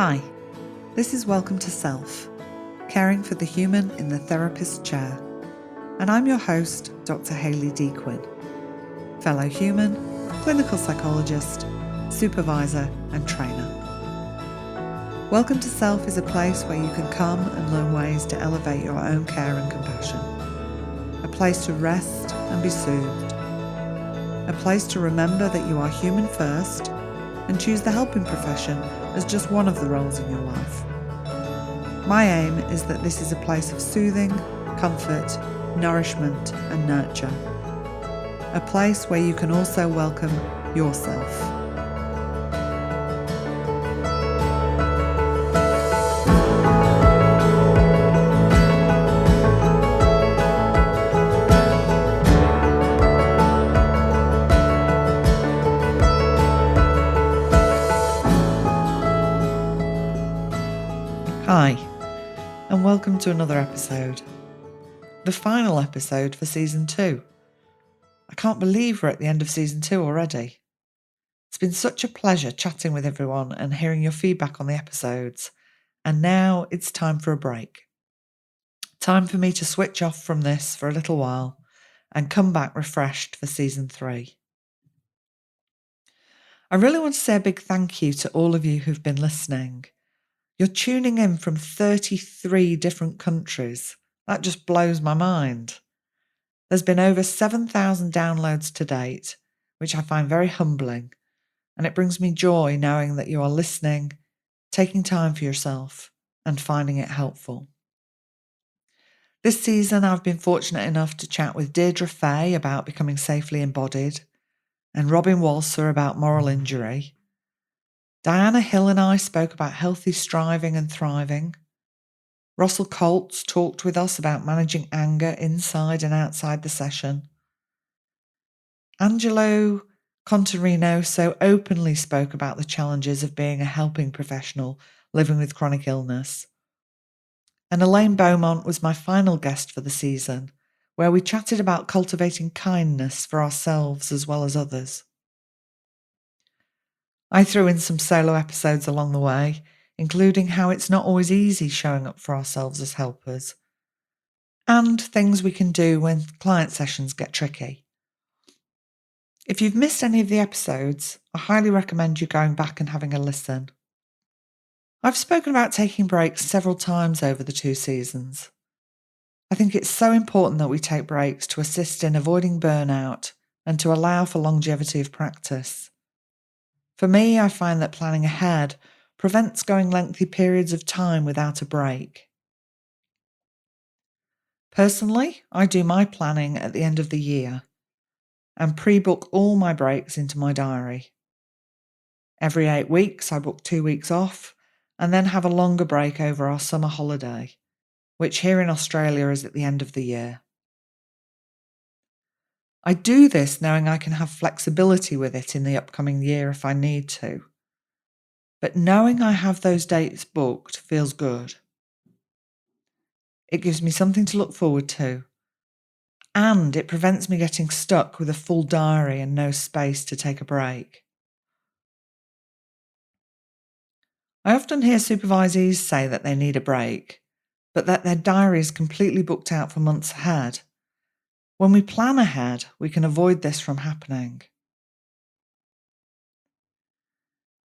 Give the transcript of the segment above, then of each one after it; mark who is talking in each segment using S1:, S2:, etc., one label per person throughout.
S1: Hi, this is Welcome to Self, caring for the human in the therapist's chair, and I'm your host, Dr. Hayley D. Quinn, fellow human, clinical psychologist, supervisor and trainer. Welcome to Self is a place where you can come and learn ways to elevate your own care and compassion, a place to rest and be soothed, a place to remember that you are human first and choose the helping profession as just one of the roles in your life. My aim is that this is a place of soothing, comfort, nourishment and nurture. A place where you can also welcome yourself. Hi, and welcome to another episode. The final episode for Season 2. I can't believe we're at the end of Season 2 already. It's been such a pleasure chatting with everyone and hearing your feedback on the episodes. And now it's time for a break. Time for me to switch off from this for a little while and come back refreshed for Season 3. I really want to say a big thank you to all of you who've been listening. You're tuning in from 33 different countries. That just blows my mind. There's been over 7,000 downloads to date, which I find very humbling, and it brings me joy knowing that you are listening, taking time for yourself, and finding it helpful. This season, I've been fortunate enough to chat with Deirdre Fay about becoming safely embodied, and Robin Walser about moral injury. Diana Hill and I spoke about healthy striving and thriving. Russell Colts talked with us about managing anger inside and outside the session. Angelo Contarino so openly spoke about the challenges of being a helping professional living with chronic illness. And Elaine Beaumont was my final guest for the season, where we chatted about cultivating kindness for ourselves as well as others. I threw in some solo episodes along the way, including how it's not always easy showing up for ourselves as helpers, and things we can do when client sessions get tricky. If you've missed any of the episodes, I highly recommend you going back and having a listen. I've spoken about taking breaks several times over the 2 seasons. I think it's so important that we take breaks to assist in avoiding burnout and to allow for longevity of practice. For me, I find that planning ahead prevents going lengthy periods of time without a break. Personally, I do my planning at the end of the year and pre-book all my breaks into my diary. Every 8 weeks, I book 2 weeks off and then have a longer break over our summer holiday, which here in Australia is at the end of the year. I do this knowing I can have flexibility with it in the upcoming year if I need to. But knowing I have those dates booked feels good. It gives me something to look forward to, and it prevents me getting stuck with a full diary and no space to take a break. I often hear supervisees say that they need a break, but that their diary is completely booked out for months ahead. When we plan ahead, we can avoid this from happening.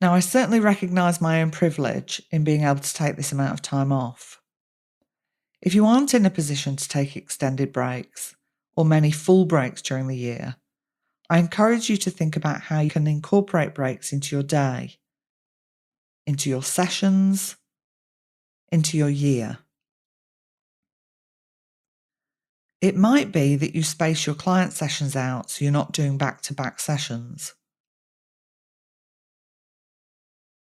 S1: Now, I certainly recognise my own privilege in being able to take this amount of time off. If you aren't in a position to take extended breaks, or many full breaks during the year, I encourage you to think about how you can incorporate breaks into your day, into your sessions, into your year. It might be that you space your client sessions out so you're not doing back-to-back sessions.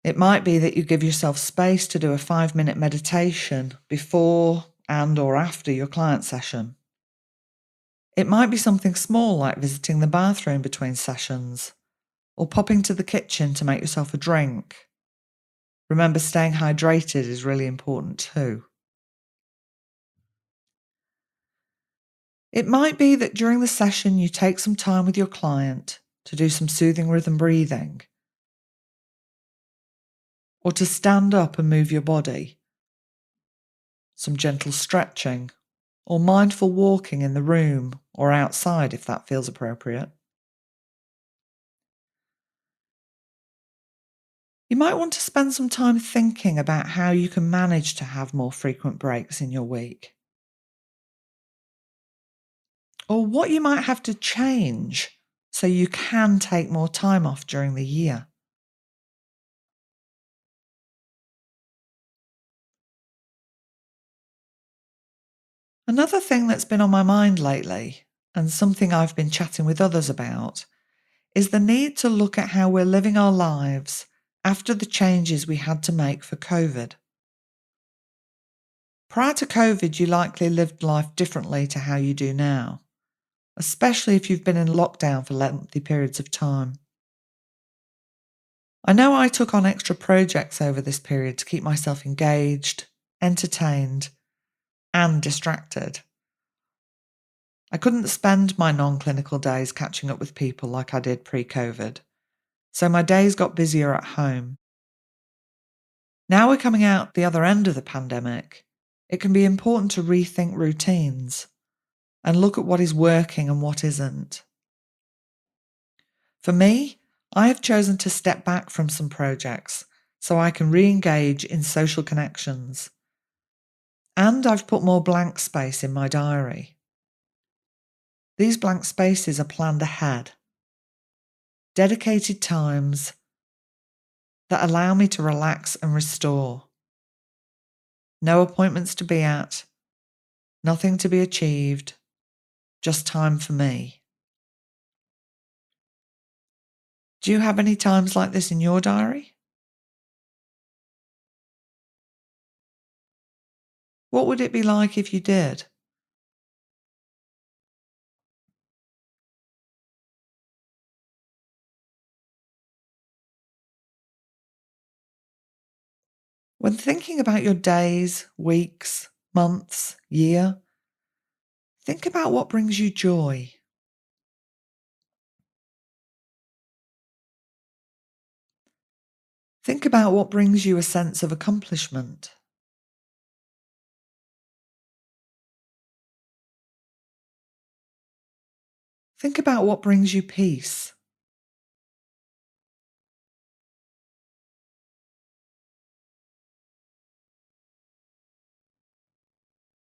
S1: It might be that you give yourself space to do a 5-minute meditation before and or after your client session. It might be something small like visiting the bathroom between sessions or popping to the kitchen to make yourself a drink. Remember, staying hydrated is really important too. It might be that during the session you take some time with your client to do some soothing rhythm breathing. or to stand up and move your body, some gentle stretching, or mindful walking in the room or outside if that feels appropriate. You might want to spend some time thinking about how you can manage to have more frequent breaks in your week, or what you might have to change so you can take more time off during the year. Another thing that's been on my mind lately, and something I've been chatting with others about, is the need to look at how we're living our lives after the changes we had to make for COVID. Prior to COVID, you likely lived life differently to how you do now, especially if you've been in lockdown for lengthy periods of time. I know I took on extra projects over this period to keep myself engaged, entertained, and distracted. I couldn't spend my non-clinical days catching up with people like I did pre-COVID, so my days got busier at home. Now we're coming out the other end of the pandemic, it can be important to rethink routines and look at what is working and what isn't. For me, I have chosen to step back from some projects so I can re-engage in social connections. And I've put more blank space in my diary. These blank spaces are planned ahead, dedicated times that allow me to relax and restore. No appointments to be at, nothing to be achieved, just time for me. Do you have any times like this in your diary? What would it be like if you did? When thinking about your days, weeks, months, year, think about what brings you joy. Think about what brings you a sense of accomplishment. Think about what brings you peace.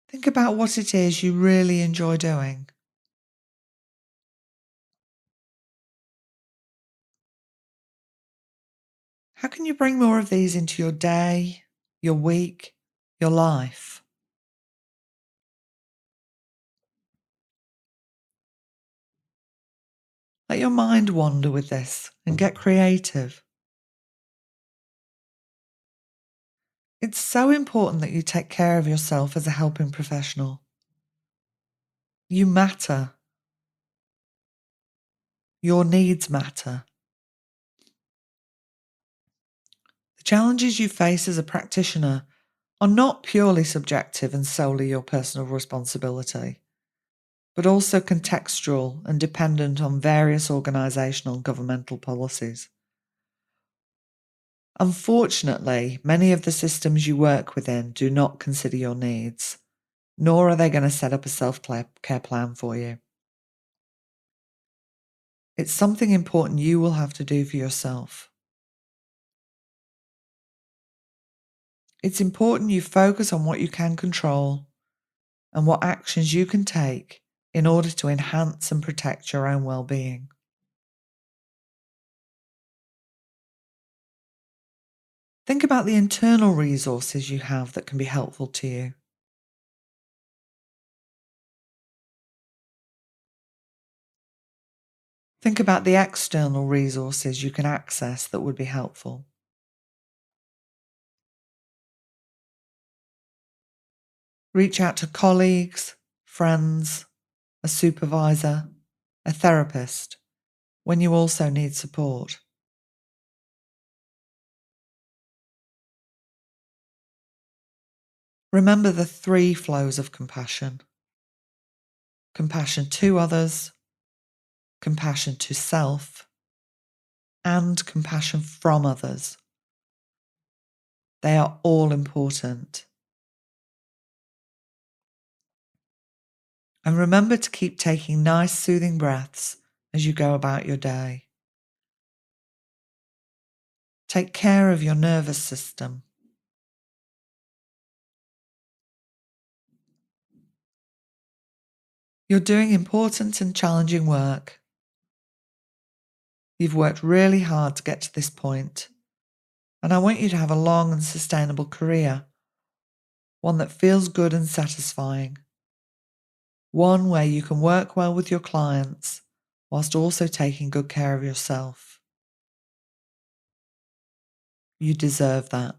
S1: Think about what it is you really enjoy doing. How can you bring more of these into your day, your week, your life? Let your mind wander with this and get creative. It's so important that you take care of yourself as a helping professional. You matter. Your needs matter. The challenges you face as a practitioner are not purely subjective and solely your personal responsibility, but also contextual and dependent on various organisational and governmental policies. Unfortunately, many of the systems you work within do not consider your needs, nor are they going to set up a self-care plan for you. It's something important you will have to do for yourself. It's important you focus on what you can control and what actions you can take in order to enhance and protect your own well-being. Think about the internal resources you have that can be helpful to you. Think about the external resources you can access that would be helpful. Reach out to colleagues, friends, a supervisor, a therapist when you also need support. Remember the three flows of compassion: compassion to others, compassion to self, and compassion from others. They are all important. And remember to keep taking nice, soothing breaths as you go about your day. Take care of your nervous system. You're doing important and challenging work. You've worked really hard to get to this point, and I want you to have a long and sustainable career, one that feels good and satisfying, one where you can work well with your clients whilst also taking good care of yourself. You deserve that.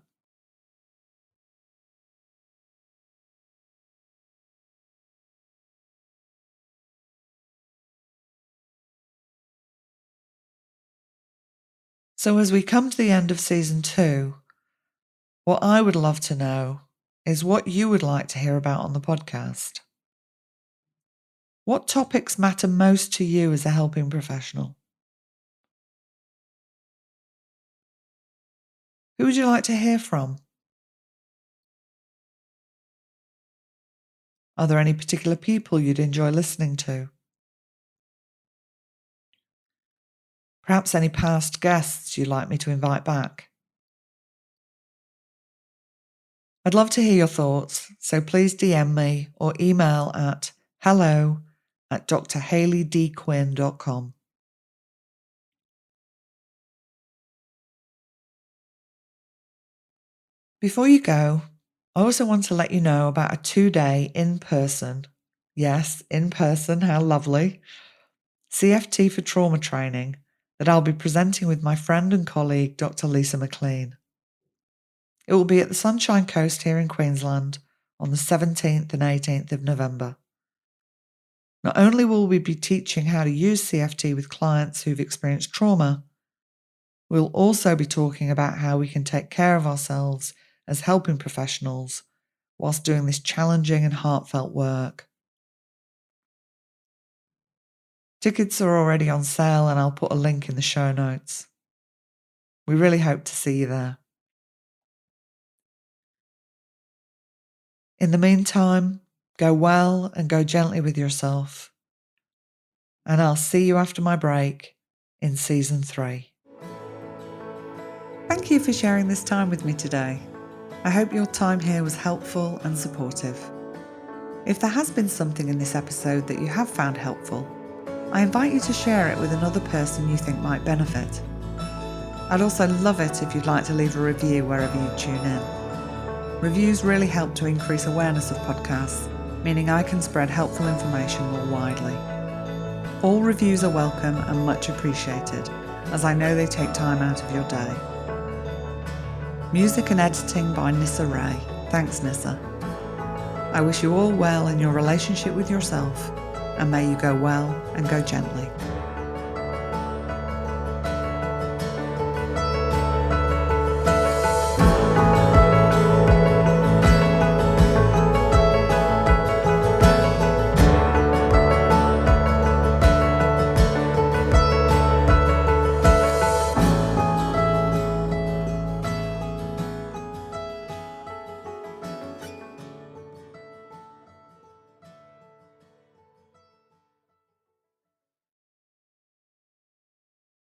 S1: So as we come to the end of season 2, what I would love to know is what you would like to hear about on the podcast. What topics matter most to you as a helping professional? Who would you like to hear from? Are there any particular people you'd enjoy listening to? Perhaps any past guests you'd like me to invite back? I'd love to hear your thoughts, so please DM me or email at hello@drhayleydquinn.com. Before you go, I also want to let you know about a 2-day in-person, yes, in-person, how lovely, CFT for trauma training that I'll be presenting with my friend and colleague, Dr. Lisa McLean. It will be at the Sunshine Coast here in Queensland on the 17th and 18th of November. Not only will we be teaching how to use CFT with clients who've experienced trauma, we'll also be talking about how we can take care of ourselves as helping professionals whilst doing this challenging and heartfelt work. Tickets are already on sale and I'll put a link in the show notes. We really hope to see you there. In the meantime, go well and go gently with yourself. And I'll see you after my break in season 3. Thank you for sharing this time with me today. I hope your time here was helpful and supportive. If there has been something in this episode that you have found helpful, I invite you to share it with another person you think might benefit. I'd also love it if you'd like to leave a review wherever you tune in. Reviews really help to increase awareness of podcasts, meaning I can spread helpful information more widely. All reviews are welcome and much appreciated, as I know they take time out of your day. Music and editing by Nissa Ray. Thanks, Nissa. I wish you all well in your relationship with yourself, and may you go well and go gently.